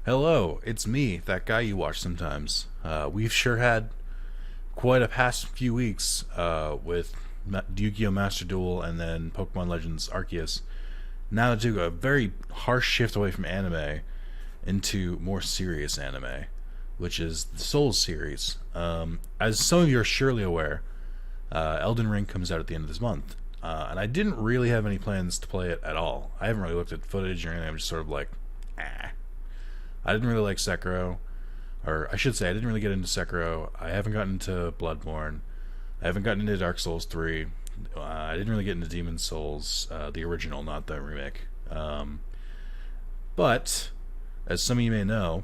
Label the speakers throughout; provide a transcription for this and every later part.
Speaker 1: Hello, it's me, that guy you watch sometimes. We've sure had quite a past few weeks with Yu-Gi-Oh! Master Duel and then Pokemon Legends Arceus. Now to do a very harsh shift away from anime into more serious anime, which is the Souls series. As some of you are surely aware, Elden Ring comes out at the end of this month. And I didn't really have any plans to play it at all. I haven't really looked at footage or anything. I'm just sort of like, ah. I didn't really like Sekiro, or I should say, I didn't really get into Sekiro. I haven't gotten into Bloodborne. I haven't gotten into Dark Souls 3. I didn't really get into Demon Souls, the original, not the remake. But, as some of you may know,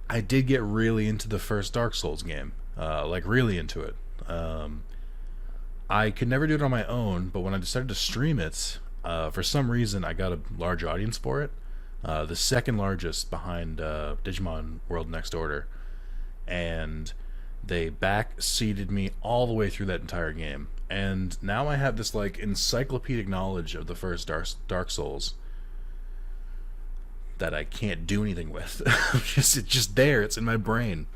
Speaker 1: I did get really into the first Dark Souls game. Like, really into it. I could never do it on my own, but when I decided to stream it, for some reason I got a large audience for it. The second largest behind Digimon World Next Order, and they back seated me all the way through that entire game. And now I have this like encyclopedic knowledge of the first Dark Souls that I can't do anything with. It's just there. It's in my brain.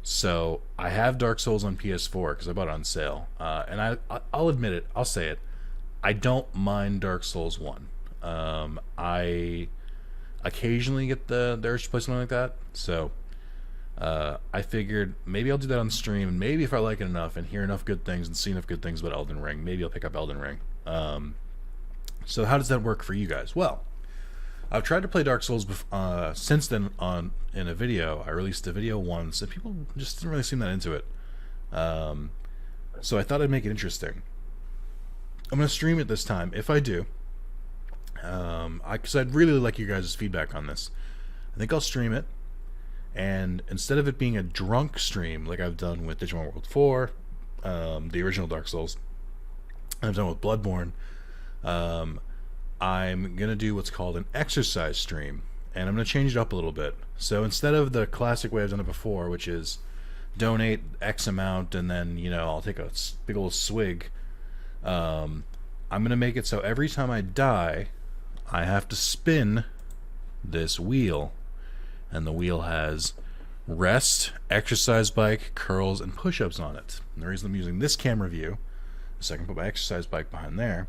Speaker 1: So I have Dark Souls on PS4 because I bought it on sale, and I'll admit it. I'll say it. I don't mind Dark Souls 1. I occasionally get the urge to play something like that, so I figured maybe I'll do that on stream, and maybe if I like it enough and hear enough good things and see enough good things about Elden Ring, maybe I'll pick up Elden Ring. So how does that work for you guys? Well, I've tried to play Dark Souls since then. In a video, I released a video once, and people just didn't really seem that into it. So I thought I'd make it interesting. I'm going to stream it this time. If I do, because I'd really like you guys' feedback on this. I think I'll stream it, and instead of it being a drunk stream like I've done with Digimon World 4, the original Dark Souls, and I've done with Bloodborne, I'm gonna do what's called an exercise stream, and I'm gonna change it up a little bit. So instead of the classic way I've done it before, which is donate X amount and then I'll take a big old swig, I'm gonna make it so every time I die, I have to spin this wheel, and the wheel has rest, exercise bike, curls, and push-ups on it. And the reason I'm using this camera view is so I can put my exercise bike behind there,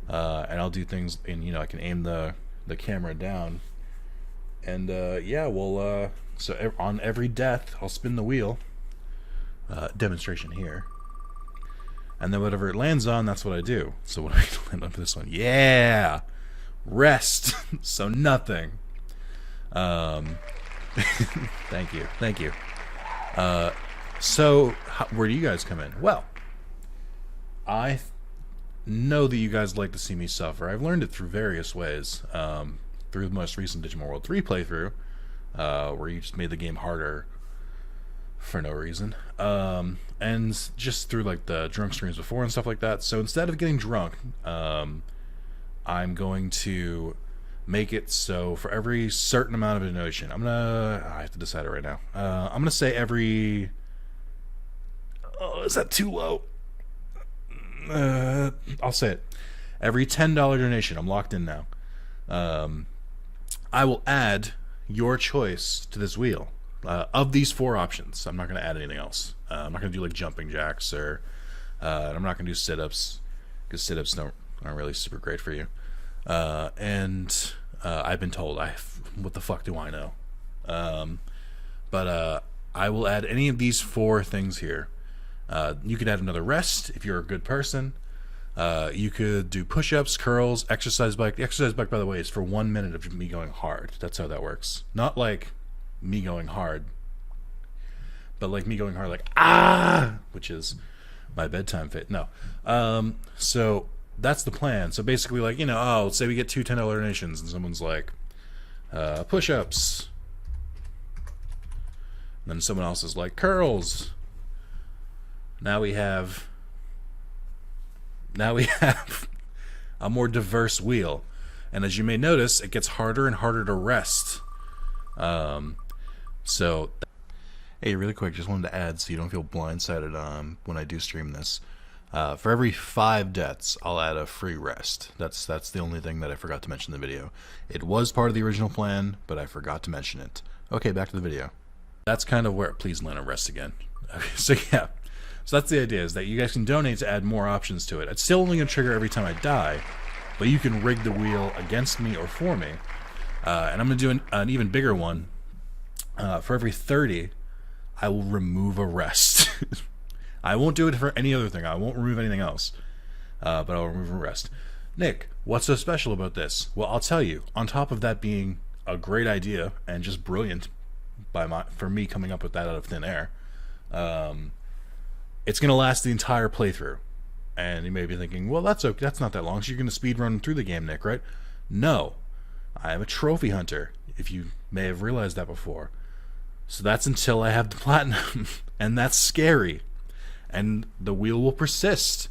Speaker 1: and I'll do things in, I can aim the camera down, and so on every death, I'll spin the wheel, demonstration here, and then whatever it lands on, that's what I do. So what do I land on for this one? Yeah! Rest! So nothing. Thank you. So where do you guys come in? Well, I know that you guys like to see me suffer. I've learned it through various ways. Through the most recent Digimon World 3 playthrough, where you just made the game harder for no reason, and just through like the drunk streams before and stuff like that. So instead of getting drunk, I'm going to make it so for every certain amount of donation, I have to decide it right now. I'm gonna say every, is that too low? I'll say it. Every $10 donation, I'm locked in now. I will add your choice to this wheel. Of these 4 options, I'm not going to add anything else. I'm not going to do like jumping jacks, or I'm not going to do sit-ups, because sit-ups aren't really super great for you. And I've been told, what the fuck do I know? But I will add any of these 4 things here. You could add another rest if you're a good person. You could do push-ups, curls, exercise bike. The exercise bike, by the way, is for 1 minute of me going hard. That's how that works. Not like me going hard, but like me going hard like which is my bedtime fit. No. So that's the plan. So basically, like, let's say we get 2 $10 donations, and someone's like, push-ups. And then someone else is like, curls. Now we have a more diverse wheel. And as you may notice, it gets harder and harder to rest. Hey, really quick, just wanted to add so you don't feel blindsided when I do stream this. For every 5 deaths, I'll add a free rest. That's the only thing that I forgot to mention in the video. It was part of the original plan, but I forgot to mention it. Okay, back to the video. That's kind of where, please land a rest again. So yeah, so that's the idea, is that you guys can donate to add more options to it. It's still only going to trigger every time I die, but you can rig the wheel against me or for me. And I'm going to do an even bigger one. For every 30, I will remove a rest. I won't do it for any other thing. I won't remove anything else. But I'll remove a rest. Nick, what's so special about this? Well, I'll tell you. On top of that being a great idea and just brilliant for me coming up with that out of thin air, it's going to last the entire playthrough. And you may be thinking, well, that's okay. That's not that long. So you're going to speed run through the game, Nick, right? No. I am a trophy hunter, if you may have realized that before. So that's until I have the platinum. And that's scary. And the wheel will persist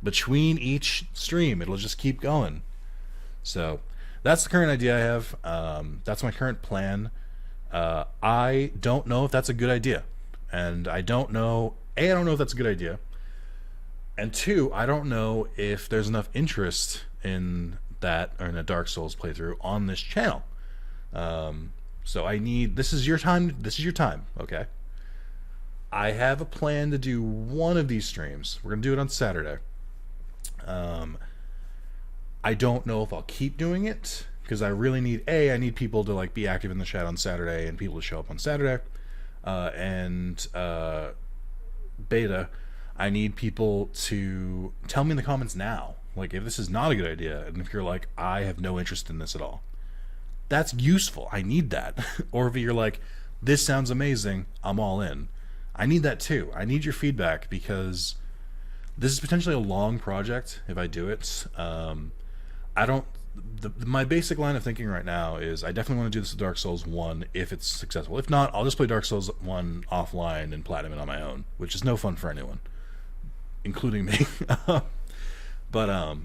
Speaker 1: between each stream. It'll just keep going. So that's the current idea I have. That's my current plan. I don't know if that's a good idea. And I don't know, A, I don't know if that's a good idea. And 2, I don't know if there's enough interest in that, or in a Dark Souls playthrough on this channel. So this is your time, okay? I have a plan to do one of these streams. We're gonna do it on Saturday. I don't know if I'll keep doing it, because I really need, I need people to like be active in the chat on Saturday and people to show up on Saturday. Beta, I need people to tell me in the comments now, like, if this is not a good idea, and if you're like, I have no interest in this at all. That's useful. I need that. Or if you're like, this sounds amazing, I'm all in. I need that too. I need your feedback, because this is potentially a long project if I do it. My basic line of thinking right now is I definitely want to do this with Dark Souls 1 if it's successful. If not, I'll just play Dark Souls 1 offline and platinum it on my own, which is no fun for anyone, including me. But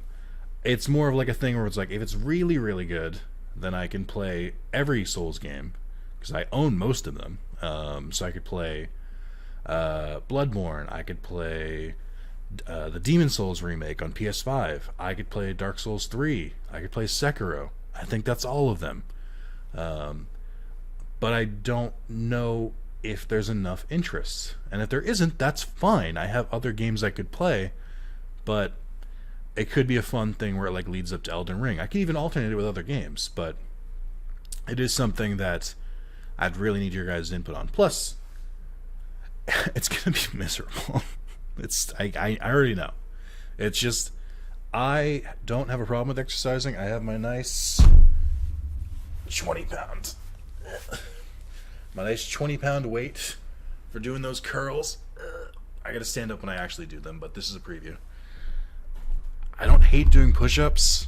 Speaker 1: it's more of like a thing where it's like, if it's really, really good, then I can play every Souls game, because I own most of them. So I could play Bloodborne, I could play the Demon Souls remake on PS5, I could play Dark Souls 3, I could play Sekiro. I think that's all of them. But I don't know if there's enough interest. And if there isn't, that's fine. I have other games I could play, but it could be a fun thing where it like leads up to Elden Ring. I could even alternate it with other games, but it is something that I'd really need your guys' input on. Plus, it's gonna be miserable. I already know. It's just, I don't have a problem with exercising. I have my nice 20-pound, my nice 20-pound weight for doing those curls. I gotta stand up when I actually do them, but this is a preview. I don't hate doing push-ups.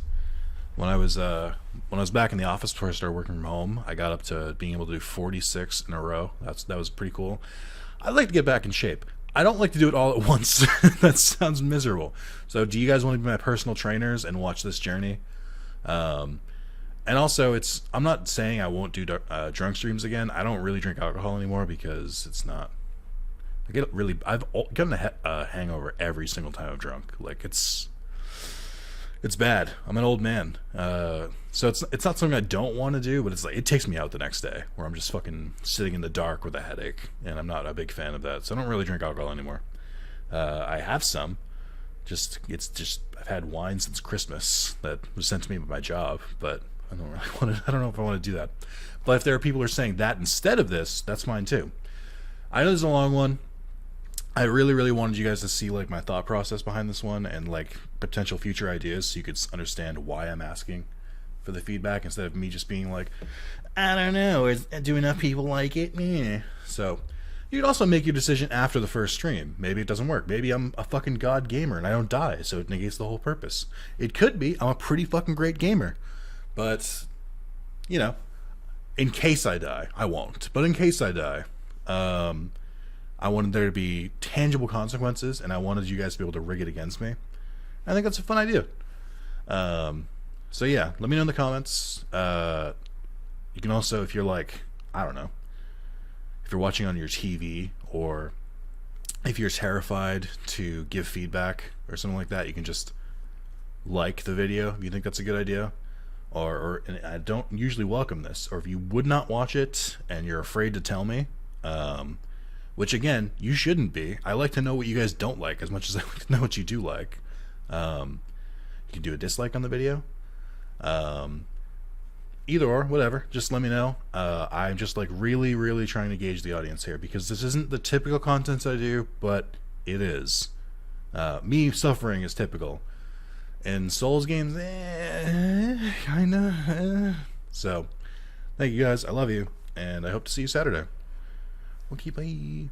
Speaker 1: When I was back in the office before I started working from home, I got up to being able to do 46 in a row. That was pretty cool. I'd like to get back in shape. I don't like to do it all at once. That sounds miserable. So do you guys want to be my personal trainers and watch this journey? And also, I'm not saying I won't do drunk streams again. I don't really drink alcohol anymore because it's not. I've gotten a hangover every single time I'm drunk. Like, it's bad. I'm an old man. So it's not something I don't want to do, but it's like, it takes me out the next day where I'm just fucking sitting in the dark with a headache, and I'm not a big fan of that. So I don't really drink alcohol anymore. I have some. I've had wine since Christmas that was sent to me by my job, but I don't know if I want to do that. But if there are people who are saying that instead of this, that's fine too. I know this is a long one. I really, really wanted you guys to see like my thought process behind this one and like potential future ideas, so you could understand why I'm asking for the feedback instead of me just being like, I don't know, do enough people like it? Meh. So you could also make your decision after the first stream. Maybe it doesn't work. Maybe I'm a fucking god gamer and I don't die, so it negates the whole purpose. It could be I'm a pretty fucking great gamer, but you know, in case I die, I won't. But in case I die, I wanted there to be tangible consequences, and I wanted you guys to be able to rig it against me. I think that's a fun idea. So yeah, let me know in the comments. You can also, if you're like, I don't know, if you're watching on your TV or if you're terrified to give feedback or something like that, you can just like the video if you think that's a good idea. And I don't usually welcome this. Or if you would not watch it and you're afraid to tell me, which again, you shouldn't be. I like to know what you guys don't like as much as I like to know what you do like. You can do a dislike on the video. Either or, whatever. Just let me know. I'm just like really, really trying to gauge the audience here because this isn't the typical content I do, but it is. Me suffering is typical. In Souls games, kinda. So, thank you guys. I love you, and I hope to see you Saturday. Okay, bye.